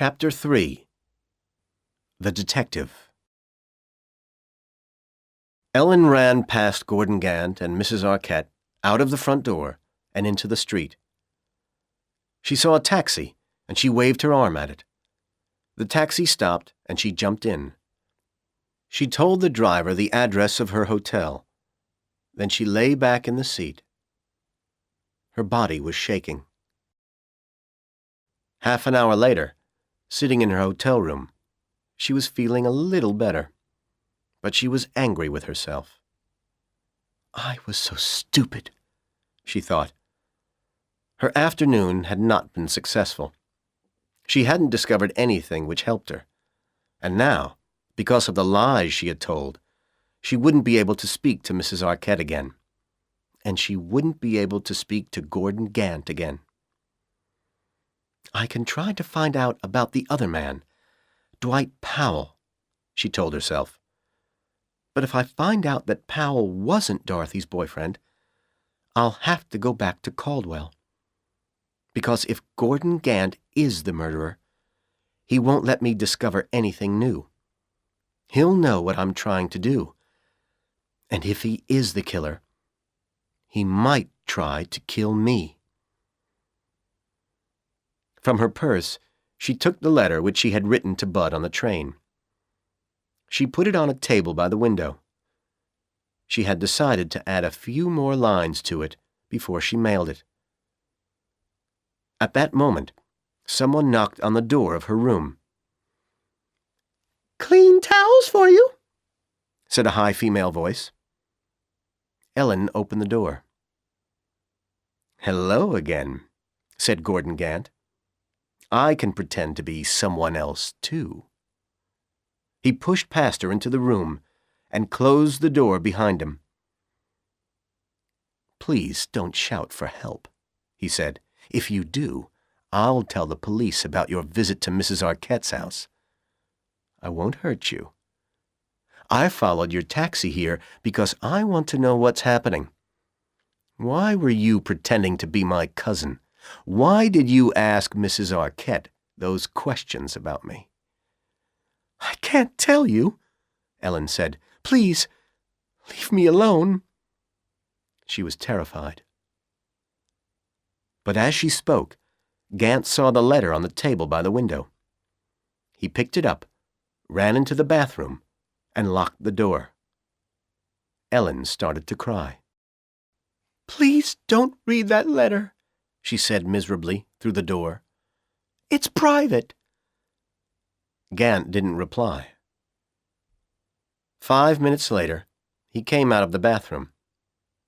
Chapter 3. The Detective. Ellen ran past Gordon Gant and Mrs. Arquette, out of the front door, and into the street. She saw a taxi, and she waved her arm at it. The taxi stopped, and she jumped in. She told the driver the address of her hotel. Then she lay back in the seat. Her body was shaking. Half an hour later, sitting in her hotel room, she was feeling a little better, but she was angry with herself. I was so stupid, she thought. Her afternoon had not been successful. She hadn't discovered anything which helped her, and now, because of the lies she had told, she wouldn't be able to speak to Mrs. Arquette again, and she wouldn't be able to speak to Gordon Gant again. I can try to find out about the other man, Dwight Powell, she told herself. But if I find out that Powell wasn't Dorothy's boyfriend, I'll have to go back to Caldwell. Because if Gordon Gant is the murderer, he won't let me discover anything new. He'll know what I'm trying to do. And if he is the killer, he might try to kill me. From her purse, she took the letter which she had written to Bud on the train. She put it on a table by the window. She had decided to add a few more lines to it before she mailed it. At that moment, someone knocked on the door of her room. "Clean towels for you," said a high female voice. Ellen opened the door. "Hello again," said Gordon Gant. "I can pretend to be someone else, too." He pushed past her into the room and closed the door behind him. "Please don't shout for help," he said. "If you do, I'll tell the police about your visit to Mrs. Arquette's house. I won't hurt you. I followed your taxi here because I want to know what's happening. Why were you pretending to be my cousin? Why did you ask Mrs. Arquette those questions about me?" "I can't tell you," Ellen said. "Please, leave me alone." She was terrified. But as she spoke, Gant saw the letter on the table by the window. He picked it up, ran into the bathroom, and locked the door. Ellen started to cry. "Please don't read that letter," she said miserably through the door. "It's private." Gant didn't reply. 5 minutes later, he came out of the bathroom.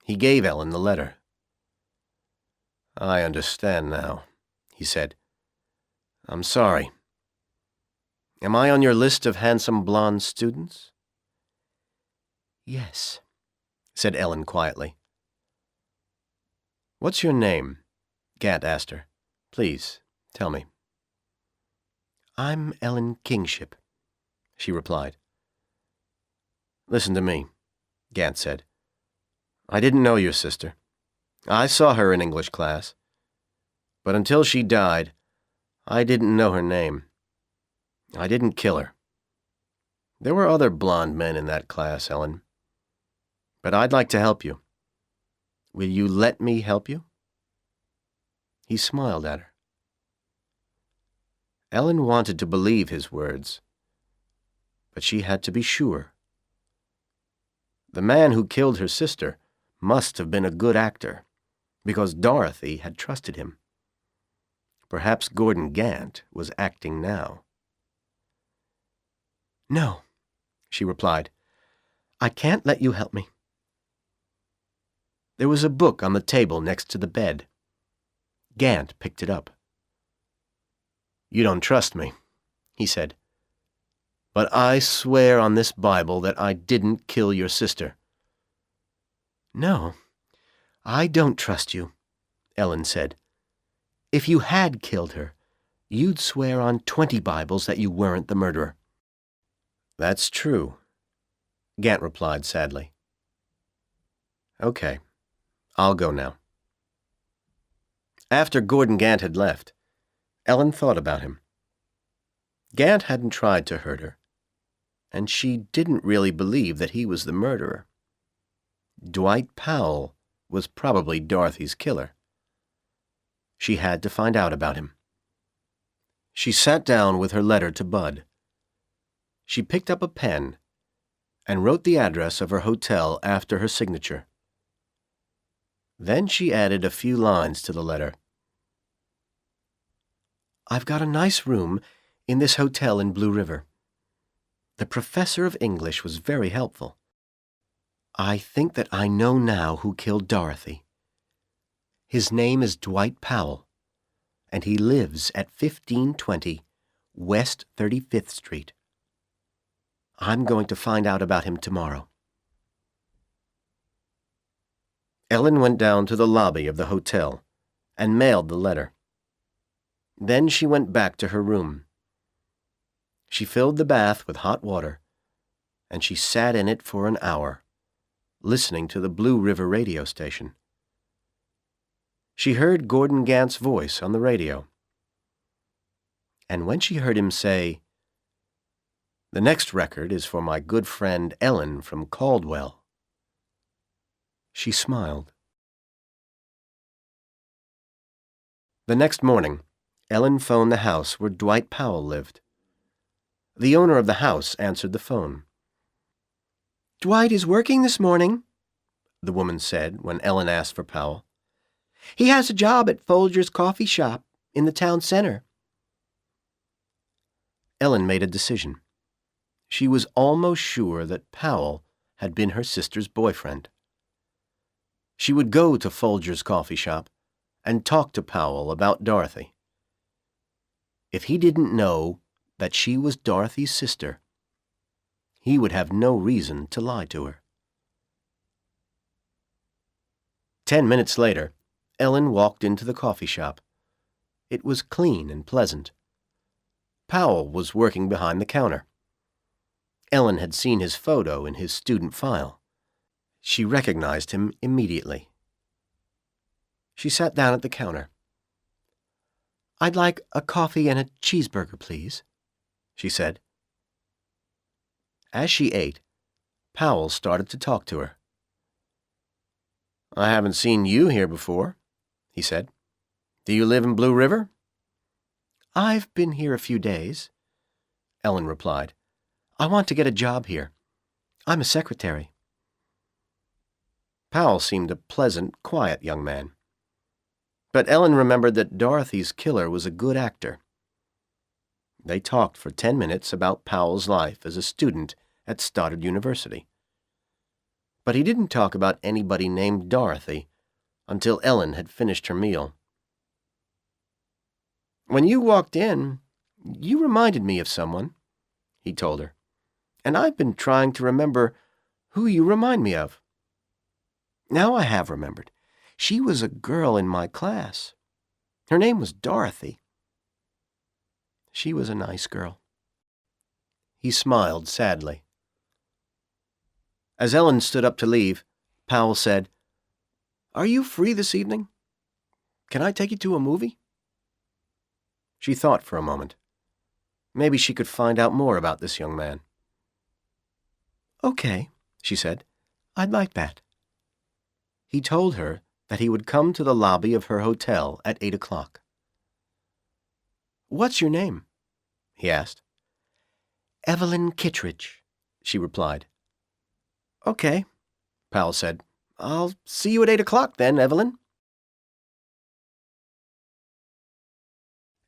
He gave Ellen the letter. "I understand now," he said. "I'm sorry. Am I on your list of handsome blonde students?" "Yes," said Ellen quietly. "What's your name?" Gant asked her. "Please, tell me." "I'm Ellen Kingship," she replied. "Listen to me," Gant said. "I didn't know your sister. I saw her in English class. But until she died, I didn't know her name. I didn't kill her. There were other blonde men in that class, Ellen. But I'd like to help you. Will you let me help you?" He smiled at her. Ellen wanted to believe his words, but she had to be sure. The man who killed her sister must have been a good actor, because Dorothy had trusted him. Perhaps Gordon Gant was acting now. "No," she replied. "I can't let you help me." There was a book on the table next to the bed. Gant picked it up. "You don't trust me," he said. "But I swear on this Bible that I didn't kill your sister." "No, I don't trust you," Ellen said. "If you had killed her, you'd swear on 20 Bibles that you weren't the murderer." "That's true," Gant replied sadly. "Okay, I'll go now." After Gordon Gant had left, Ellen thought about him. Gant hadn't tried to hurt her, and she didn't really believe that he was the murderer. Dwight Powell was probably Dorothy's killer. She had to find out about him. She sat down with her letter to Bud. She picked up a pen and wrote the address of her hotel after her signature. Then she added a few lines to the letter. "I've got a nice room in this hotel in Blue River. The professor of English was very helpful. I think that I know now who killed Dorothy. His name is Dwight Powell, and he lives at 1520 West 35th Street. I'm going to find out about him tomorrow." Ellen went down to the lobby of the hotel and mailed the letter. Then she went back to her room. She filled the bath with hot water, and she sat in it for an hour, listening to the Blue River radio station. She heard Gordon Gant's voice on the radio. And when she heard him say, "The next record is for my good friend Ellen from Caldwell," she smiled. The next morning, Ellen phoned the house where Dwight Powell lived. The owner of the house answered the phone. "Dwight is working this morning," the woman said when Ellen asked for Powell. "He has a job at Folger's coffee shop in the town center." Ellen made a decision. She was almost sure that Powell had been her sister's boyfriend. She would go to Folger's coffee shop and talk to Powell about Dorothy. If he didn't know that she was Dorothy's sister, he would have no reason to lie to her. 10 minutes later, Ellen walked into the coffee shop. It was clean and pleasant. Powell was working behind the counter. Ellen had seen his photo in his student file. She recognized him immediately. She sat down at the counter. "I'd like a coffee and a cheeseburger, please," she said. As she ate, Powell started to talk to her. "I haven't seen you here before," he said. "Do you live in Blue River?" "I've been here a few days," Ellen replied. "I want to get a job here. I'm a secretary." Powell seemed a pleasant, quiet young man. But Ellen remembered that Dorothy's killer was a good actor. They talked for 10 minutes about Powell's life as a student at Stoddard University. But he didn't talk about anybody named Dorothy until Ellen had finished her meal. "When you walked in, you reminded me of someone," he told her. "And I've been trying to remember who you remind me of. Now I have remembered. She was a girl in my class. Her name was Dorothy. She was a nice girl." He smiled sadly. As Ellen stood up to leave, Powell said, "Are you free this evening? Can I take you to a movie?" She thought for a moment. Maybe she could find out more about this young man. "Okay," she said. "I'd like that." He told her that he would come to the lobby of her hotel at 8 o'clock. "What's your name?" he asked. "Evelyn Kittredge," she replied. "Okay," Powell said. "I'll see you at 8 o'clock then, Evelyn."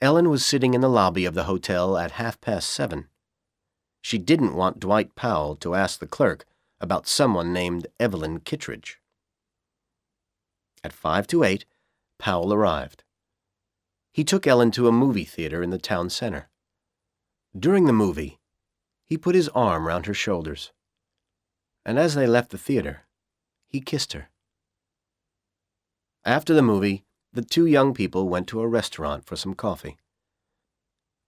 Ellen was sitting in the lobby of the hotel at 7:30. She didn't want Dwight Powell to ask the clerk about someone named Evelyn Kittredge. At 7:55, Powell arrived. He took Ellen to a movie theater in the town center. During the movie, he put his arm round her shoulders, and as they left the theater, he kissed her. After the movie, the two young people went to a restaurant for some coffee.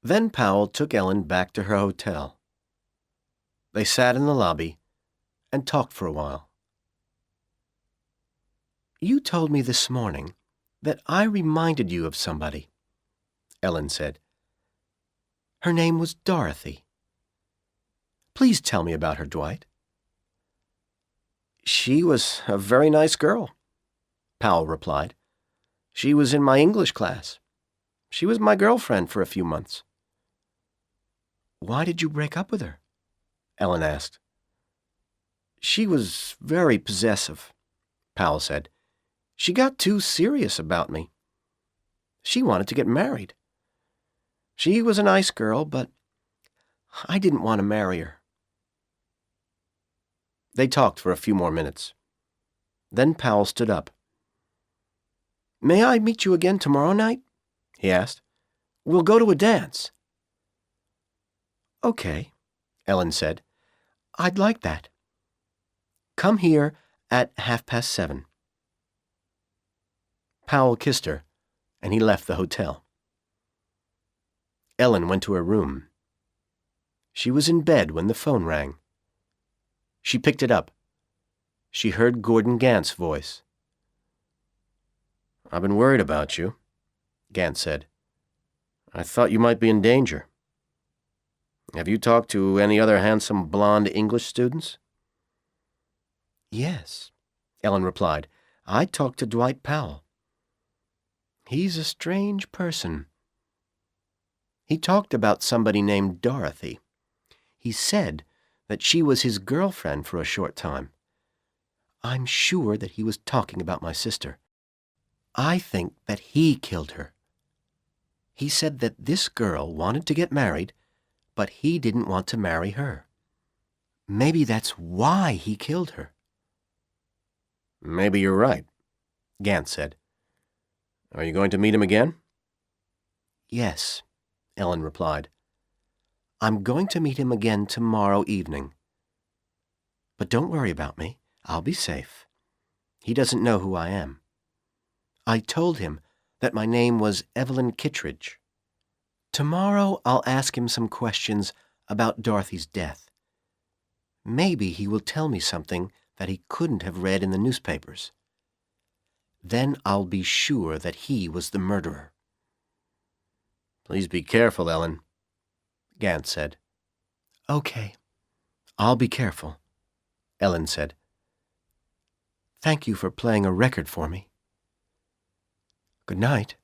Then Powell took Ellen back to her hotel. They sat in the lobby and talked for a while. "You told me this morning that I reminded you of somebody," Ellen said. Her name was Dorothy. Please tell me about her, Dwight. She was a very nice girl, Powell replied. She was in my English class. She was my girlfriend for a few months. Why did you break up with her? Ellen asked. She was very possessive, Powell said. She got too serious about me. She wanted to get married. She was a nice girl, but I didn't want to marry her. They talked for a few more minutes. Then Powell stood up. May I meet you again tomorrow night? He asked. We'll go to a dance. Okay, Ellen said. I'd like that. Come here at 7:30. Powell kissed her, and he left the hotel. Ellen went to her room. She was in bed when the phone rang. She picked it up. She heard Gordon Gant's voice. I've been worried about you, Gant said. I thought you might be in danger. Have you talked to any other handsome blonde English students? Yes, Ellen replied. I talked to Dwight Powell. He's a strange person. He talked about somebody named Dorothy. He said that she was his girlfriend for a short time. I'm sure that he was talking about my sister. I think that he killed her. He said that this girl wanted to get married, but he didn't want to marry her. Maybe that's why he killed her. Maybe you're right, Gant said. Are you going to meet him again? Yes, Ellen replied. I'm going to meet him again tomorrow evening. But don't worry about me. I'll be safe. He doesn't know who I am. I told him that my name was Evelyn Kittredge. Tomorrow I'll ask him some questions about Dorothy's death. Maybe he will tell me something that he couldn't have read in the newspapers. Then I'll be sure that he was the murderer. Please be careful, Ellen, Gant said. Okay, I'll be careful, Ellen said. Thank you for playing a record for me. Good night.